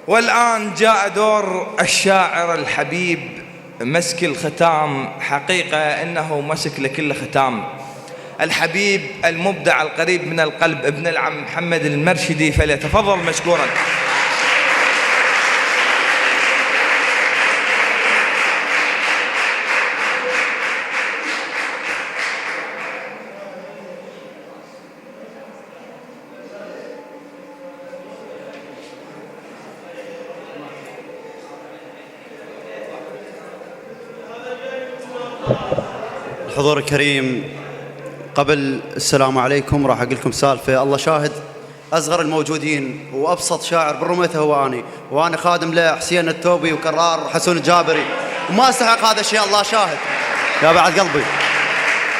والآن جاء دور الشاعر الحبيب مسك الختام. حقيقة إنه مسك لكل ختام. الحبيب المبدع القريب من القلب ابن العم محمد المرشدي، فليتفضل مشكورا. الحضور الكريم، قبل السلام عليكم راح أقول لكم سالفة. الله شاهد، أصغر الموجودين وأبسط شاعر برمته هو أني، وأنا خادم له حسين التوبي وكرار حسون الجابري، وما استحق هذا الشيء. الله شاهد يا بعد قلبي،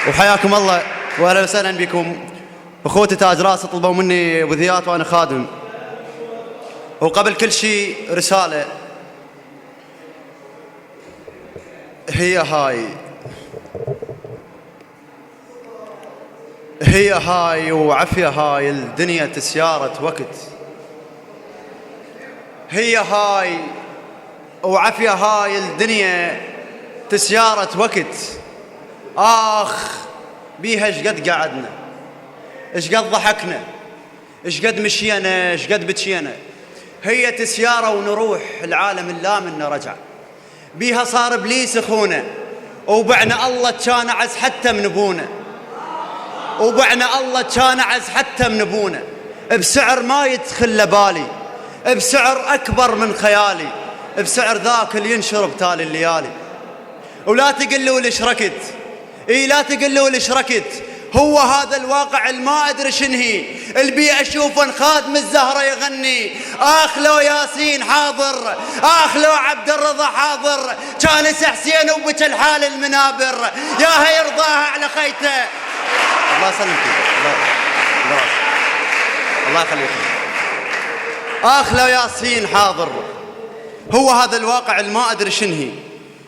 وحياكم الله وأهلا وسهلا بكم. أخوتي تاج راس طلبوا مني وذيات وأنا خادم. وقبل كل شيء رسالة، هي هاي وعافية هاي الدنيا تسيارة وقت. هي هاي وعافية هاي الدنيا تسيارة وقت. بيها ايش قد قعدنا، ايش قد ضحكنا، ايش قد مشينا، ايش قد بتشينا. هي تسيارة ونروح العالم اللا منا رجع. بيها صار ابليس اخونا، وبعنا الله كان عز حتى من ابونا، وبعنا الله كان عز حتى من ابونا. بسعر ما يدخل بالي، بسعر اكبر من خيالي، بسعر ذاك اللي ينشرب تالي الليالي. ولا تقلوا ليش ركت، لا تقلوا ليش ركت. هو هذا الواقع الما ادري شنهي، البي اشوفه خادم الزهره يغني. لو ياسين حاضر، لو عبد الرضا حاضر، كان حسين وبك الحال المنابر. يا يرضاها على خيته. الله يسلمك، الله يخليك. لو ياسين حاضر. هو هذا الواقع الما ادري شنهي،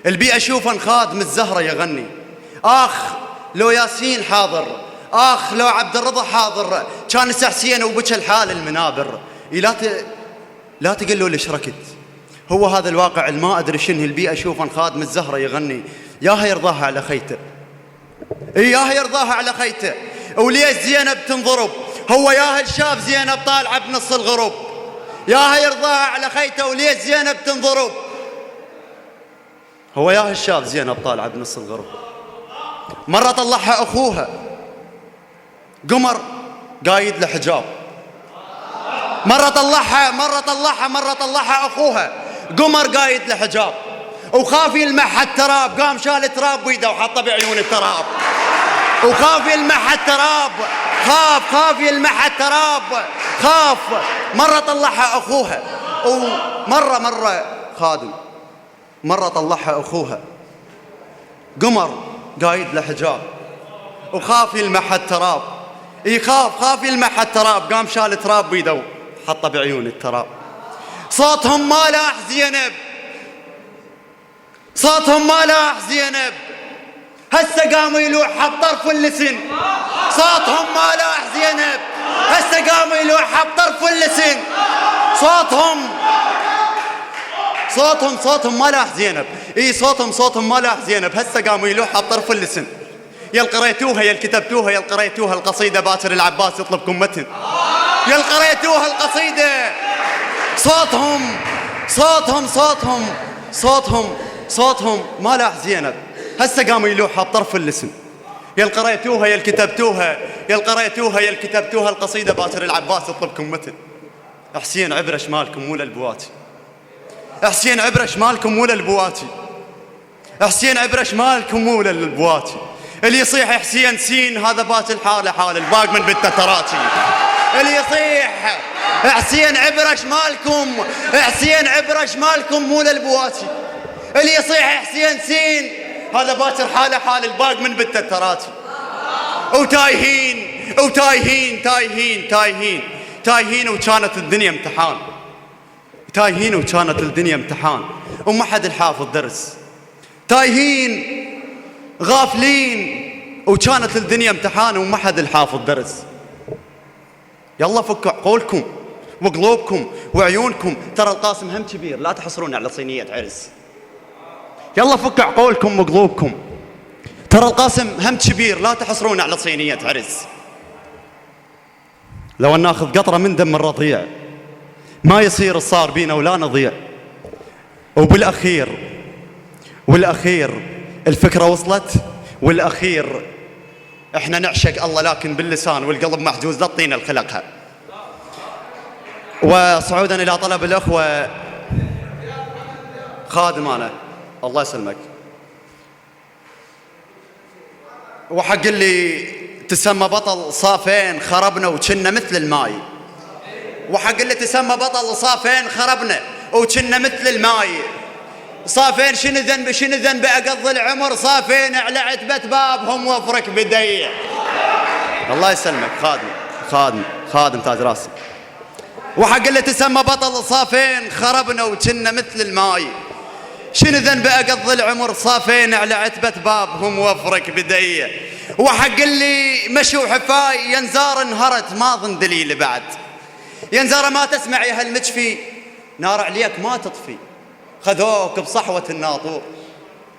البي اشوفه خادم الزهره يغني. لو ياسين حاضر، لو عبد الرضا حاضر، كان حسين وبك الحال المنابر. لا تقلوا ليش ركت. هو هذا الواقع الما ادري شنهي، البي اشوفه خادم الزهره يغني. ياها يرضاها على خيته، ياها يرضاها على خيته. وليش زينب تنضرب، هو ياها الشاب زينب طالعه بنص الغروب. ياها يرضاها على خيته. وليش زينب تنضرب، هو ياها الشاب زينب طالعه بنص الغروب. مرة طلعها أخوها قمر قايد له حجاب. مرة طلعها أخوها قمر قايد له حجاب. وخاف يلمح التراب، قام شال تراب بيده وحطه بعيون التراب. وخاف يلمح التراب، خاف يلمح التراب، خاف. مرة طلعها أخوها، ومرة خادم. مرة طلعها أخوها قمر قايد له حجاب، وخاف يلمح التراب. خاف يلمح التراب، قام شال تراب بيده وحطه بعيون التراب. صوتهم ما لاح زينب، صوتهم ما لاح زينب، هسه قاموا يلوح بطرف اللسن. صوتهم ما لاح زينب، هسه قاموا يلوح بطرف اللسن. صوتهم ما لاح زينب. صوتهم ما لاح زينب، هسه قاموا يلوحها بطرف اللسن. يا قريتوها يا كتبتوها، يا قريتوها القصيدة باكر العباس يطلبكم متن. يا قريتوها القصيدة. صوتهم ما لاح زينب، هسه قاموا يلوحها بطرف اللسن. يا قريتوها يا كتبتوها، يا قريتوها يا كتبتوها القصيدة باكر العباس يطلبكم متن. حسين عبرة شمالكم مو للبواتي، حسين عبرة شمالكم مو للبواتي، حسين عبرة شمالكم مو للبواتي. اللي يصيح حسين سين هذا بات الحالة حال الباق من بالتتراتي. اللي يصيح حسين عبرة شمالكم، حسين عبرة شمالكم مو للبواتي. اللي يصيح حسين سين هذا باكر حاله حال الباق من بالتتراتي. وتايهين وتايهين تايهين تايهين تايهين، وكانت الدنيا امتحان. تايهين وكانت الدنيا امتحان، وما حد الحافظ درس. تايهين غافلين وكانت الدنيا امتحان، وما حد الحافظ درس. يلا فكوا عقولكم وقلوبكم وعيونكم. ترى القاسم هم كبير، لا تحصرون على صينية عرس. يلا فك عقولكم وقلوبكم. ترى القاسم هم كبير، لا تحصرون على صينية عرس. لو أن ناخذ قطرة من دم الرضيع ما يصير الصار بينا ولا نضيع. والأخير الفكرة وصلت، والأخير احنا نعشق الله لكن باللسان والقلب محجوز، لا تطينا الخلقها. وصعودا إلى طلب الأخوة خادم أنا، الله يسلمك، وحق اللي تسمى بطل صافين خربنا وكنا مثل الماي، وحق اللي تسمى بطل صافين خربنا وكنا مثل الماي. صافين شنو ذنب أقضي العمر، صافين على عتبة بابهم وفرك بدي. الله يسلمك خادم تاج راسي. وحق اللي تسمى بطل صافين خربنا وكنا مثل الماي، شنو ذنب أقضي العمر، صافين على عتبة بابهم وفرك بدي. وحق اللي مشوا حفاي ينزار انهرت ما ظن دليل بعد، ينزار ما تسمع يا هالمجفي، نار عليك ما تطفي. خذوك بصحوة الناطور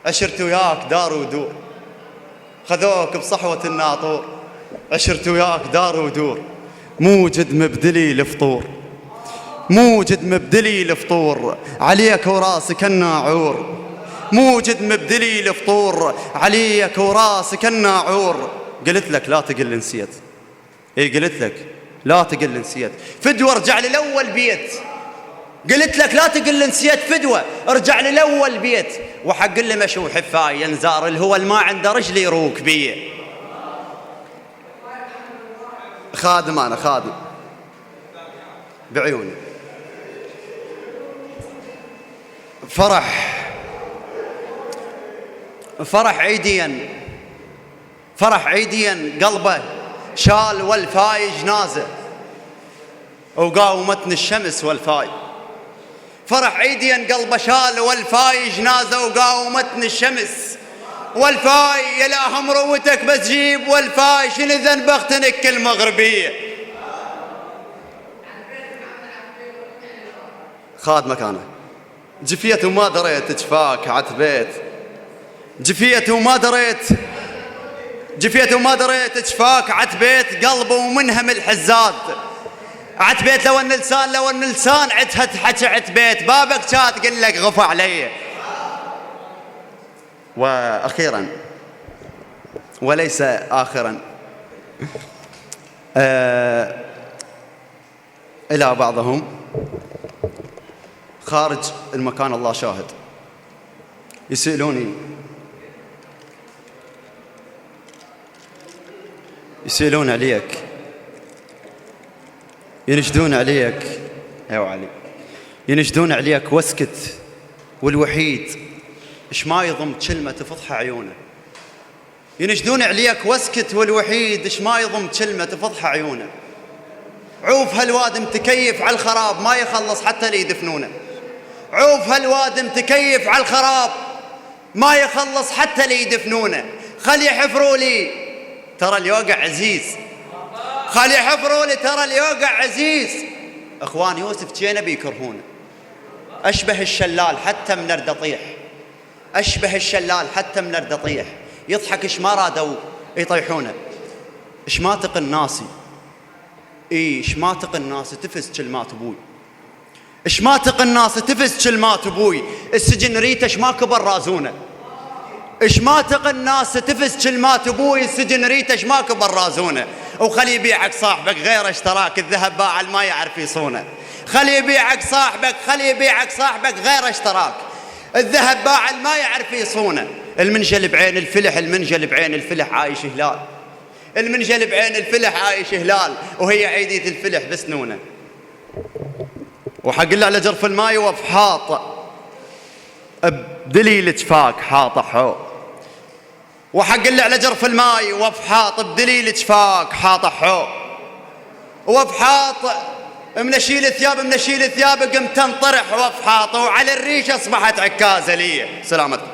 عشرت وياك دار ودور، خذوك بصحوة الناطور عشرت وياك دار ودور. موجد مبدلي الفطور عليك وراسك الناعور، موجد مبدلي الفطور عليك وراسك الناعور. قلت لك لا تقل نسيت، قلت لك لا تقل نسيت، فدوة ارجع للأول بيت. قلت لك لا تقل نسيت فدوة ارجع للأول بيت. وحق اللي مشوا حفاي ينزار الهوى ما عنده رجل يروك بيه. خادم أنا خادم بعيوني. فرح عيديا قلبه شال والفاي جنازة وقاومتني الشمس والفاي. فرح عيديا قلبه شال والفاي جنازة وقاومتني الشمس والفاي. يا لا مروتك بس جيب والفاي، شنو ذنب اختنك المغربية. خادمك أنا جفيت وما دريت جفاك عتبيت، جفيت وما دريت جفاك عتبيت قلبه ومنهم الحزاد. عتبيت لو ان لسان عتها تحكي عتبيت، بابك كات قل لك غفى علي. واخيرا وليس اخرا، الى بعضهم خارج المكان الله شاهد يسألون عليك، ينشدون عليك يا علي، ينشدون عليك واسكت، والوحيد ايش ما يضم كلمة تفضح عيونه. ينشدون عليك واسكت، والوحيد ايش ما يضم كلمة تفضح عيونه. عوف هالواد متكيف على الخراب ما يخلص حتى اللي يدفنونه. عوف هالواد متكيف على الخراب ما يخلص حتى اللي يدفنونه. خلي يحفروا لي ترى اليوقع عزيز، خلي يحفروا لي ترى اليوقع عزيز. اخوان يوسف جينا بيكرهونه. اشبه الشلال حتى من اردطيح، اشبه الشلال حتى من اردطيح. يضحك ايش ما رادوا يطيحونه. شماتق الناسي شماتق الناس تفز كلمات ابوي، شماتق الناس تفز كلمات ابوي. السجن ريته ما كبر رازونه. شماتق الناس تفز كلمات ابوي، السجن ريته ما كبر رازونه. وخلي يبيعك صاحبك غير اشتراك، الذهب باع ما يعرف يصونه. خلي يبيعك صاحبك غير اشتراك، الذهب باع ما يعرف يصونه. المنجل بعين الفلح عايش هلال، المنجل بعين الفلح عايش هلال، وهي عيدية الفلح بسنونه. وحق الله على جرف الماي وفحاط بدليل جفاك حاط حو. وحق الله على جرف الماي وفحاط بدليل جفاك حاط حو. وفحاط منشيل ثياب قمت تنطرح وفحاط، وعلى الريش اصبحت عكازه لي. سلامتكم.